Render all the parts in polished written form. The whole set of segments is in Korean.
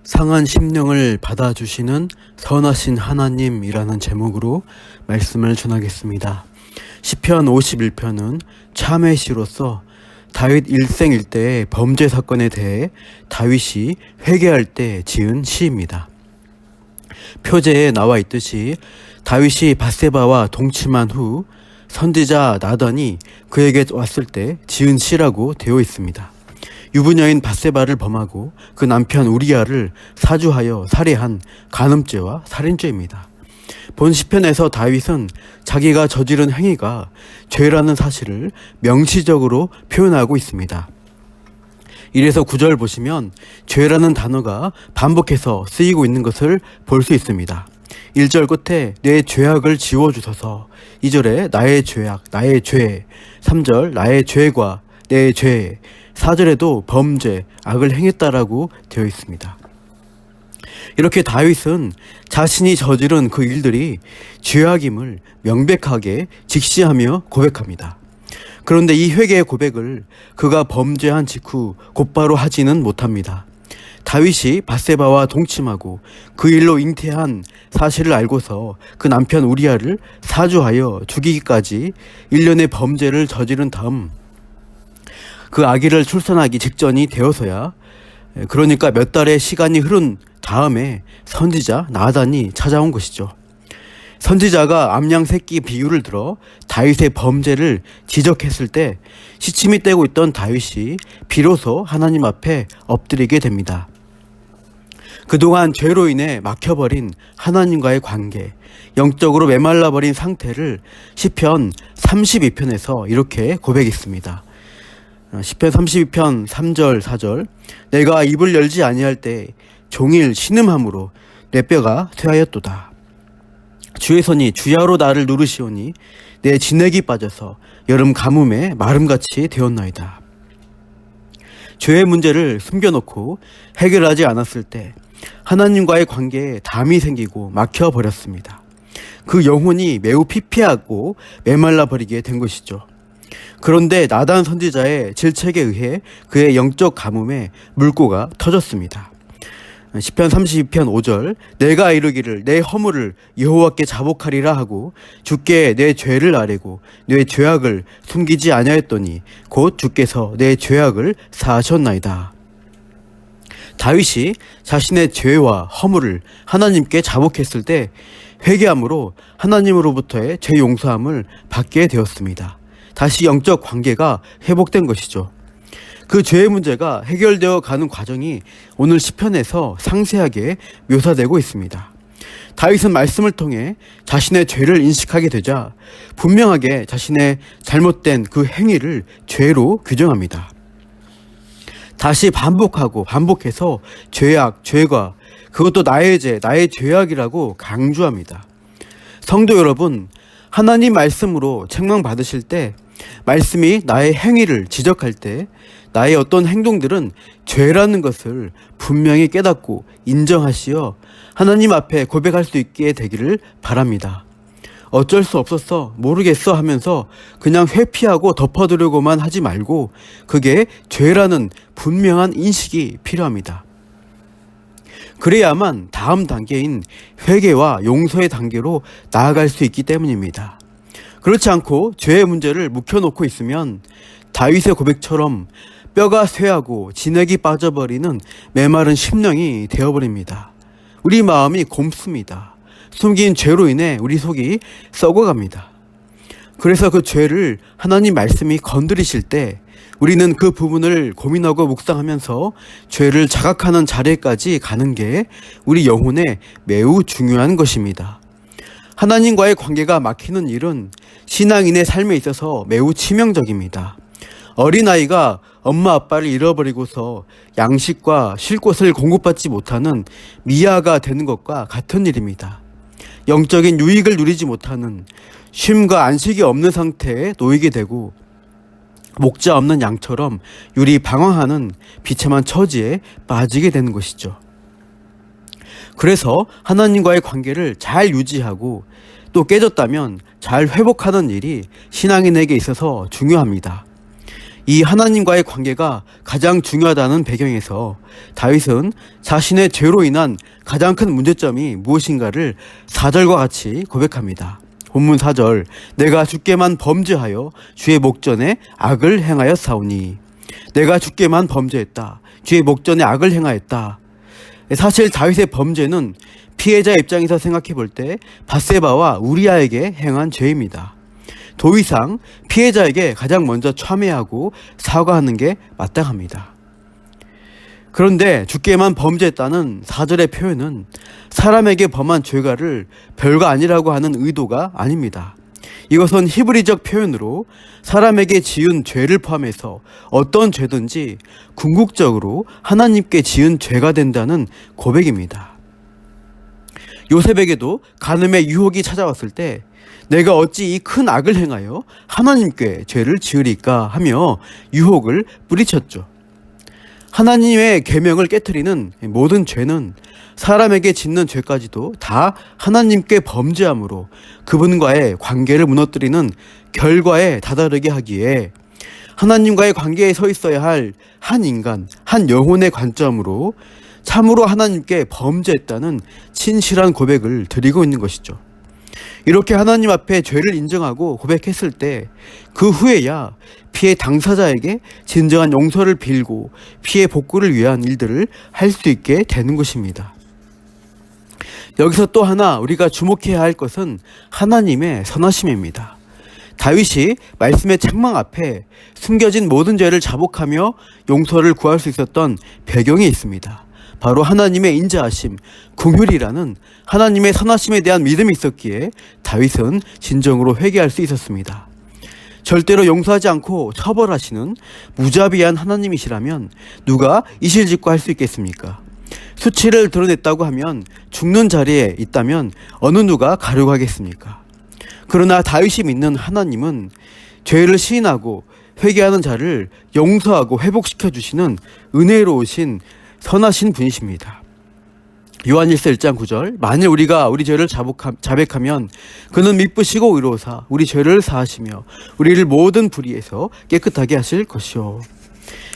상한 심령을 받아주시는 선하신 하나님이라는 제목으로 말씀을 전하겠습니다. 시편 51편은 참회 시로서 다윗 일생 일대의 범죄 사건에 대해 다윗이 회개할 때 지은 시입니다. 표제에 나와 있듯이 다윗이 밧세바와 동침한 후 선지자 나단이 그에게 왔을 때 지은 시라고 되어 있습니다. 유부녀인 밧세바를 범하고 그 남편 우리아를 사주하여 살해한 간음죄와 살인죄입니다. 본 시편에서 다윗은 자기가 저지른 행위가 죄라는 사실을 명시적으로 표현하고 있습니다. 이래서 9절 보시면 죄라는 단어가 반복해서 쓰이고 있는 것을 볼 수 있습니다. 1절 끝에 내 죄악을 지워주소서, 2절에 나의 죄악, 나의 죄, 3절 나의 죄과 내 죄, 4절에도 범죄, 악을 행했다라고 되어 있습니다. 이렇게 다윗은 자신이 저지른 그 일들이 죄악임을 명백하게 직시하며 고백합니다. 그런데 이 회개의 고백을 그가 범죄한 직후 곧바로 하지는 못합니다. 다윗이 밧세바와 동침하고 그 일로 잉태한 사실을 알고서 그 남편 우리아를 사주하여 죽이기까지 일련의 범죄를 저지른 다음 그 아기를 출산하기 직전이 되어서야, 그러니까 몇 달의 시간이 흐른 다음에 선지자 나단이 찾아온 것이죠. 선지자가 암양 새끼 비유를 들어 다윗의 범죄를 지적했을 때 시침이 떼고 있던 다윗이 비로소 하나님 앞에 엎드리게 됩니다. 그동안 죄로 인해 막혀버린 하나님과의 관계, 영적으로 메말라버린 상태를 시편 32편에서 이렇게 고백했습니다. 시편 32편 3절 4절 내가 입을 열지 아니할 때 종일 신음함으로 내 뼈가 쇠하였도다. 주의 손이 주야로 나를 누르시오니 내 진액이 빠져서 여름 가뭄에 마름같이 되었나이다. 죄의 문제를 숨겨놓고 해결하지 않았을 때 하나님과의 관계에 담이 생기고 막혀버렸습니다. 그 영혼이 매우 피폐하고 메말라버리게 된 것이죠. 그런데 나단 선지자의 질책에 의해 그의 영적 가뭄에 물꼬가 터졌습니다. 시편 32편 5절 내가 이르기를 내 허물을 여호와께 자복하리라 하고 주께 내 죄를 아뢰고 내 죄악을 숨기지 아니하였더니 곧 주께서 내 죄악을 사하셨나이다. 다윗이 자신의 죄와 허물을 하나님께 자복했을 때 회개함으로 하나님으로부터의 죄 용서함을 받게 되었습니다. 다시 영적 관계가 회복된 것이죠. 그 죄의 문제가 해결되어 가는 과정이 오늘 시편에서 상세하게 묘사되고 있습니다. 다윗은 말씀을 통해 자신의 죄를 인식하게 되자 분명하게 자신의 잘못된 그 행위를 죄로 규정합니다. 다시 반복해서 죄악, 죄가, 그것도 나의 죄, 나의 죄악이라고 강조합니다. 성도 여러분, 하나님 말씀으로 책망받으실 때 말씀이 나의 행위를 지적할 때 나의 어떤 행동들은 죄라는 것을 분명히 깨닫고 인정하시어 하나님 앞에 고백할 수 있게 되기를 바랍니다. 어쩔 수 없었어, 모르겠어 하면서 그냥 회피하고 덮어두려고만 하지 말고 그게 죄라는 분명한 인식이 필요합니다. 그래야만 다음 단계인 회개와 용서의 단계로 나아갈 수 있기 때문입니다. 그렇지 않고 죄의 문제를 묵혀놓고 있으면 다윗의 고백처럼 뼈가 쇠하고 진액이 빠져버리는 메마른 심령이 되어버립니다. 우리 마음이 곪습니다. 숨긴 죄로 인해 우리 속이 썩어갑니다. 그래서 그 죄를 하나님 말씀이 건드리실 때 우리는 그 부분을 고민하고 묵상하면서 죄를 자각하는 자리까지 가는 게 우리 영혼에 매우 중요한 것입니다. 하나님과의 관계가 막히는 일은 신앙인의 삶에 있어서 매우 치명적입니다. 어린아이가 엄마 아빠를 잃어버리고서 양식과 쉴 곳을 공급받지 못하는 미아가 되는 것과 같은 일입니다. 영적인 유익을 누리지 못하는 쉼과 안식이 없는 상태에 놓이게 되고 목자 없는 양처럼 유리방황하는 비참한 처지에 빠지게 되는 것이죠. 그래서 하나님과의 관계를 잘 유지하고 또 깨졌다면 잘 회복하는 일이 신앙인에게 있어서 중요합니다. 이 하나님과의 관계가 가장 중요하다는 배경에서 다윗은 자신의 죄로 인한 가장 큰 문제점이 무엇인가를 4절과 같이 고백합니다. 본문 4절, 내가 주께만 범죄하여 주의 목전에 악을 행하였사오니. 내가 주께만 범죄했다. 주의 목전에 악을 행하였다. 사실 다윗의 범죄는 피해자 입장에서 생각해 볼 때 밧세바와 우리아에게 행한 죄입니다. 도의상 피해자에게 가장 먼저 참회하고 사과하는 게 마땅합니다. 그런데 주께만 범죄했다는 4절의 표현은 사람에게 범한 죄가를 별거 아니라고 하는 의도가 아닙니다. 이것은 히브리적 표현으로 사람에게 지은 죄를 포함해서 어떤 죄든지 궁극적으로 하나님께 지은 죄가 된다는 고백입니다. 요셉에게도 간음의 유혹이 찾아왔을 때 내가 어찌 이 큰 악을 행하여 하나님께 죄를 지으리까 하며 유혹을 뿌리쳤죠. 하나님의 계명을 깨트리는 모든 죄는 사람에게 짓는 죄까지도 다 하나님께 범죄함으로 그분과의 관계를 무너뜨리는 결과에 다다르게 하기에 하나님과의 관계에 서 있어야 할 한 인간, 한 영혼의 관점으로 참으로 하나님께 범죄했다는 진실한 고백을 드리고 있는 것이죠. 이렇게 하나님 앞에 죄를 인정하고 고백했을 때 그 후에야 피해 당사자에게 진정한 용서를 빌고 피해 복구를 위한 일들을 할 수 있게 되는 것입니다. 여기서 또 하나 우리가 주목해야 할 것은 하나님의 선하심입니다. 다윗이 말씀의 책망 앞에 숨겨진 모든 죄를 자복하며 용서를 구할 수 있었던 배경이 있습니다. 바로 하나님의 인자하심, 긍휼이라는 하나님의 선하심에 대한 믿음이 있었기에 다윗은 진정으로 회개할 수 있었습니다. 절대로 용서하지 않고 처벌하시는 무자비한 하나님이시라면 누가 이실직고 할 수 있겠습니까? 수치를 드러냈다고 하면 죽는 자리에 있다면 어느 누가 가려고 하겠습니까? 그러나 다윗이 믿는 하나님은 죄를 시인하고 회개하는 자를 용서하고 회복시켜 주시는 은혜로우신 선하신 분이십니다. 요한일서 1장 9절, 만일 우리가 우리 죄를 자백하면 그는 미쁘시고 의로우사 우리 죄를 사하시며 우리를 모든 불의에서 깨끗하게 하실 것이요.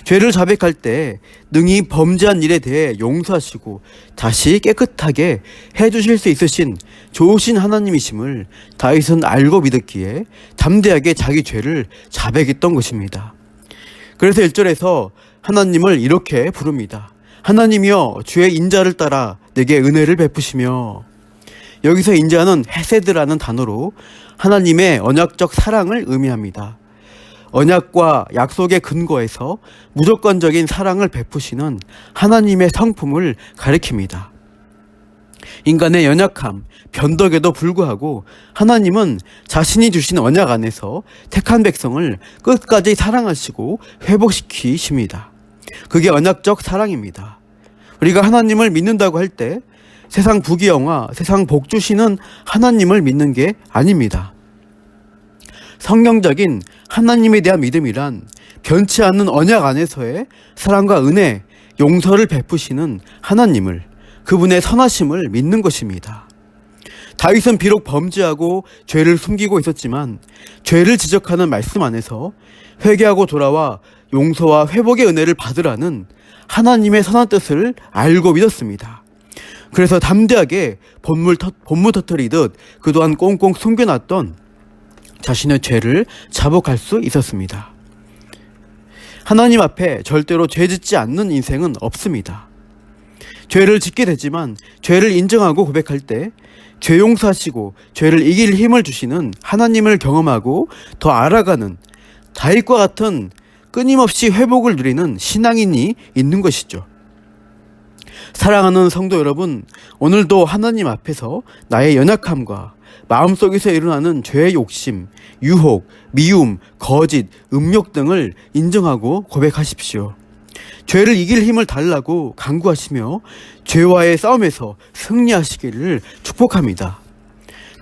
죄를 자백할 때 능히 범죄한 일에 대해 용서하시고 다시 깨끗하게 해주실 수 있으신 좋으신 하나님이심을 다윗은 알고 믿었기에 담대하게 자기 죄를 자백했던 것입니다. 그래서 1절에서 하나님을 이렇게 부릅니다. 하나님이여 주의 인자를 따라 내게 은혜를 베푸시며. 여기서 인자는 헤세드라는 단어로 하나님의 언약적 사랑을 의미합니다. 언약과 약속의 근거에서 무조건적인 사랑을 베푸시는 하나님의 성품을 가리킵니다. 인간의 연약함, 변덕에도 불구하고 하나님은 자신이 주신 언약 안에서 택한 백성을 끝까지 사랑하시고 회복시키십니다. 그게 언약적 사랑입니다. 우리가 하나님을 믿는다고 할 때 세상 부귀영화, 세상 복 주시는 하나님을 믿는 게 아닙니다. 성경적인 하나님에 대한 믿음이란 변치 않는 언약 안에서의 사랑과 은혜, 용서를 베푸시는 하나님을, 그분의 선하심을 믿는 것입니다. 다윗은 비록 범죄하고 죄를 숨기고 있었지만 죄를 지적하는 말씀 안에서 회개하고 돌아와 용서와 회복의 은혜를 받으라는 하나님의 선한 뜻을 알고 믿었습니다. 그래서 담대하게 본무 터뜨리듯 그동안 꽁꽁 숨겨놨던 자신의 죄를 자복할 수 있었습니다. 하나님 앞에 절대로 죄 짓지 않는 인생은 없습니다. 죄를 짓게 되지만 죄를 인정하고 고백할 때 죄 용서하시고 죄를 이길 힘을 주시는 하나님을 경험하고 더 알아가는 다윗과 같은 끊임없이 회복을 누리는 신앙인이 있는 것이죠. 사랑하는 성도 여러분, 오늘도 하나님 앞에서 나의 연약함과 마음속에서 일어나는 죄의 욕심, 유혹, 미움, 거짓, 음욕 등을 인정하고 고백하십시오. 죄를 이길 힘을 달라고 간구하시며 죄와의 싸움에서 승리하시기를 축복합니다.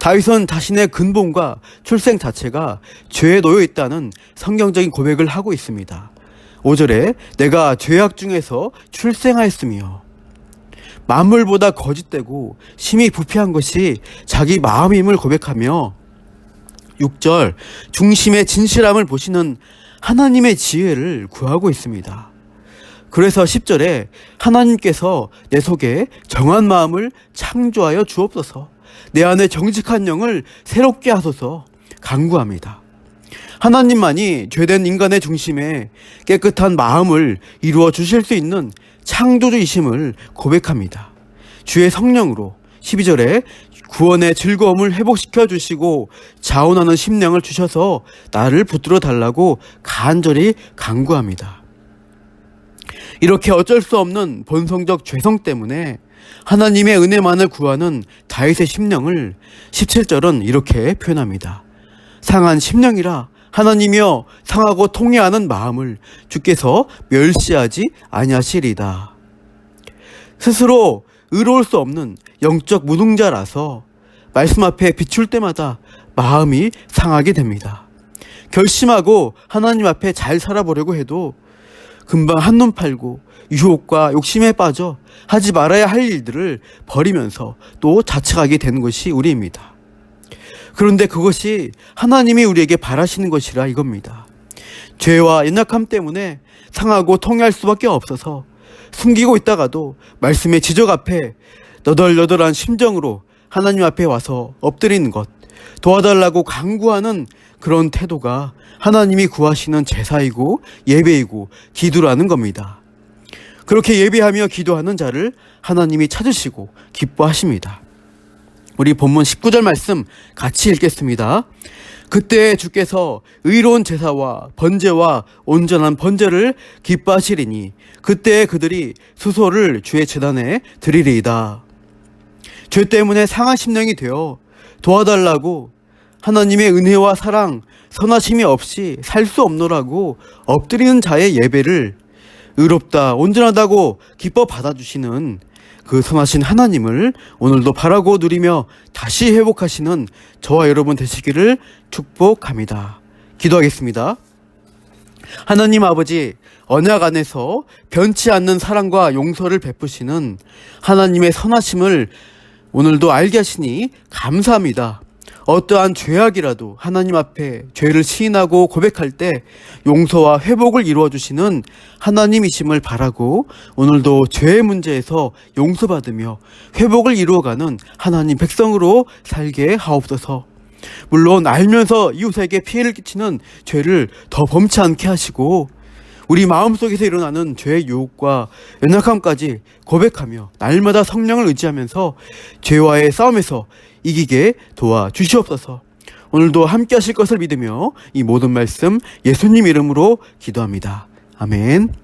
다윗은 자신의 근본과 출생 자체가 죄에 놓여 있다는 성경적인 고백을 하고 있습니다. 5절에 내가 죄악 중에서 출생하였으며, 만물보다 거짓되고 심히 부패한 것이 자기 마음임을 고백하며 6절 중심의 진실함을 보시는 하나님의 지혜를 구하고 있습니다. 그래서 10절에 하나님께서 내 속에 정한 마음을 창조하여 주옵소서, 내 안에 정직한 영을 새롭게 하소서 간구합니다. 하나님만이 죄된 인간의 중심에 깨끗한 마음을 이루어 주실 수 있는 창조주이심을 고백합니다. 주의 성령으로 12절에 구원의 즐거움을 회복시켜 주시고 자원하는 심령을 주셔서 나를 붙들어 달라고 간절히 간구합니다. 이렇게 어쩔 수 없는 본성적 죄성 때문에 하나님의 은혜만을 구하는 다윗의 심령을 17절은 이렇게 표현합니다. 상한 심령이라 하나님이여 상하고 통회하는 마음을 주께서 멸시하지 아니하시리다. 스스로 의로울 수 없는 영적 무능자라서 말씀 앞에 비출 때마다 마음이 상하게 됩니다. 결심하고 하나님 앞에 잘 살아보려고 해도 금방 한눈 팔고 유혹과 욕심에 빠져 하지 말아야 할 일들을 버리면서 또 자책하게 되는 것이 우리입니다. 그런데 그것이 하나님이 우리에게 바라시는 것이라 이겁니다. 죄와 연약함 때문에 상하고 통회할 수밖에 없어서 숨기고 있다가도 말씀의 지적 앞에 너덜너덜한 심정으로 하나님 앞에 와서 엎드리는 것, 도와달라고 간구하는 그런 태도가 하나님이 구하시는 제사이고 예배이고 기도라는 겁니다. 그렇게 예배하며 기도하는 자를 하나님이 찾으시고 기뻐하십니다. 우리 본문 19절 말씀 같이 읽겠습니다. 그때 주께서 의로운 제사와 번제와 온전한 번제를 기뻐하시리니 그때 그들이 수소를 주의 제단에 드리리이다. 죄 때문에 상한 심령이 되어 도와달라고 하나님의 은혜와 사랑, 선하심이 없이 살 수 없노라고 엎드리는 자의 예배를 의롭다, 온전하다고 기뻐 받아주시는 그 선하신 하나님을 오늘도 바라고 누리며 다시 회복하시는 저와 여러분 되시기를 축복합니다. 기도하겠습니다. 하나님 아버지, 언약 안에서 변치 않는 사랑과 용서를 베푸시는 하나님의 선하심을 오늘도 알게 하시니 감사합니다. 어떠한 죄악이라도 하나님 앞에 죄를 시인하고 고백할 때 용서와 회복을 이루어 주시는 하나님이심을 바라고 오늘도 죄의 문제에서 용서받으며 회복을 이루어가는 하나님 백성으로 살게 하옵소서. 물론 알면서 이웃에게 피해를 끼치는 죄를 더 범치 않게 하시고 우리 마음속에서 일어나는 죄의 유혹과 연약함까지 고백하며 날마다 성령을 의지하면서 죄와의 싸움에서 이기게 도와주시옵소서. 오늘도 함께 하실 것을 믿으며 이 모든 말씀 예수님 이름으로 기도합니다. 아멘.